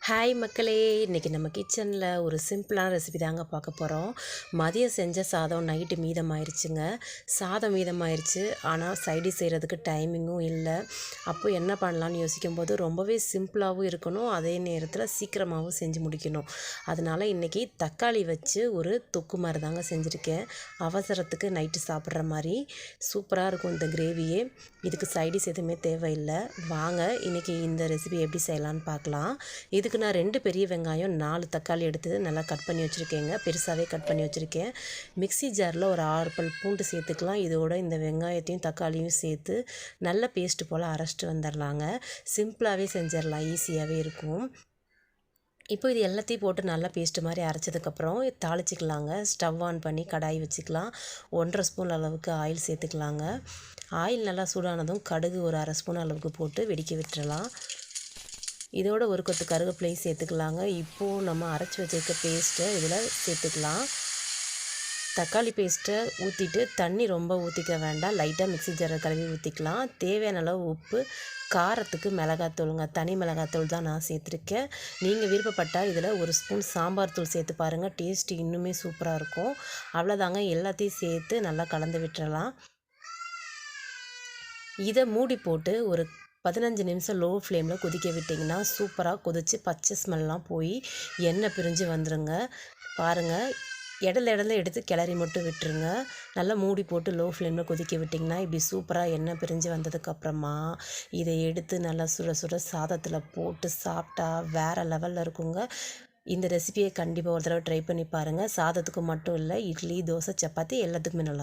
Hi மக்களே, இன்றைக்கி நம்ம கிச்சனில் ஒரு சிம்பிளான ரெசிபி தாங்க பார்க்க போகிறோம். மதியம் செஞ்ச சாதம் நைட்டு மீதமாயிருச்சுங்க. சாதம் மீதமாயிருச்சு, ஆனால் சைடிஷ் செய்கிறதுக்கு டைமிங்கும் இல்லை. அப்போ என்ன பண்ணலான்னு யோசிக்கும்போது ரொம்பவே சிம்பிளாகவும் இருக்கணும், அதே நேரத்தில் சீக்கிரமாகவும் செஞ்சு முடிக்கணும். அதனால் இன்றைக்கி தக்காளி வச்சு ஒரு தொக்கு மாதிரி தாங்க செஞ்சுருக்கேன். அவசரத்துக்கு நைட்டு சாப்பிட்ற மாதிரி சூப்பராக இருக்கும் இந்த கிரேவியே. இதுக்கு சைடிஷ் எதுவுமே தேவையில்லை. வாங்க இன்றைக்கி இந்த ரெசிபி எப்படி செய்யலான்னு பார்க்கலாம். இதுக்கு நான் 2 பெரிய வெங்காயம் 4 தக்காளி எடுத்து நல்லா கட் பண்ணி வச்சுருக்கேங்க. பெருசாகவே கட் பண்ணி வச்சுருக்கேன். மிக்ஸி ஜாரில் ஒரு 6 பல் பூண்டு சேர்த்துக்கலாம். இதோட இந்த வெங்காயத்தையும் தக்காளியும் சேர்த்து நல்ல பேஸ்ட்டு போல் அரைச்சிட்டு வந்துடலாங்க. சிம்பிளாகவே செஞ்சிடலாம், ஈஸியாகவே இருக்கும். இப்போ இது எல்லாத்தையும் போட்டு நல்லா பேஸ்ட்டு மாதிரி அரைச்சதுக்கப்புறம் தாளிச்சிக்கலாங்க. ஸ்டவ் ஆன் பண்ணி கடாய் வச்சுக்கலாம். 1½ ஸ்பூன் அளவுக்கு ஆயில் சேர்த்துக்கலாங்க. ஆயில் நல்லா சூடானதும் கடுகு ஒரு 1/2 ஸ்பூன் அளவுக்கு போட்டு வெடிக்க விட்டுறலாம். இதோட ஒரு கொத்து கருவேப்பிலையும் சேர்த்துக்கலாங்க. இப்போது நம்ம அரைச்சி வச்சுருக்க பேஸ்ட்டை இதில் சேர்த்துக்கலாம். தக்காளி பேஸ்ட்டை ஊற்றிட்டு தண்ணி ரொம்ப ஊற்றிக்க வேண்டாம், லைட்டாக மிக்ஸி ஜாரை கழுவி ஊற்றிக்கலாம். தேவையான அளவு உப்பு, காரத்துக்கு மிளகாத்தூளுங்க, தனி மிளகாத்தூள் தான் நான் சேர்த்துருக்கேன். நீங்கள் விருப்பப்பட்டால் இதில் 1 ஸ்பூன் சாம்பார் தூள் சேர்த்து பாருங்கள், டேஸ்ட்டு இன்னுமே சூப்பராக இருக்கும். அவ்வளோதாங்க, எல்லாத்தையும் சேர்த்து நல்லா கலந்து விட்டுறலாம். இதை மூடி போட்டு ஒரு 15 நிமிஷம் லோ ஃப்ளேமில் கொதிக்க விட்டிங்கன்னா சூப்பராக கொதித்து பச்சை ஸ்மெல்லாம் போய் எண்ணெய் பிரிஞ்சு வந்துடுங்க. பாருங்கள், இடத்துல எடுத்து கிளறி மட்டும் விட்டுருங்க. நல்லா மூடி போட்டு லோ ஃப்ளேமில் கொதிக்க விட்டிங்கன்னா இப்படி சூப்பராக எண்ணெய் பிரிஞ்சு வந்ததுக்கப்புறமா இதை எடுத்து நல்லா சுட சுட சாதத்தில் போட்டு சாப்பிட்டா வேறு லெவலில் இருக்குங்க. இந்த ரெசிபியை கண்டிப்பாக ஒரு தடவை ட்ரை பண்ணி பாருங்கள். சாதத்துக்கு மட்டும் இல்லை, இட்லி, தோசை, சப்பாத்தி எல்லாத்துக்குமே நல்லா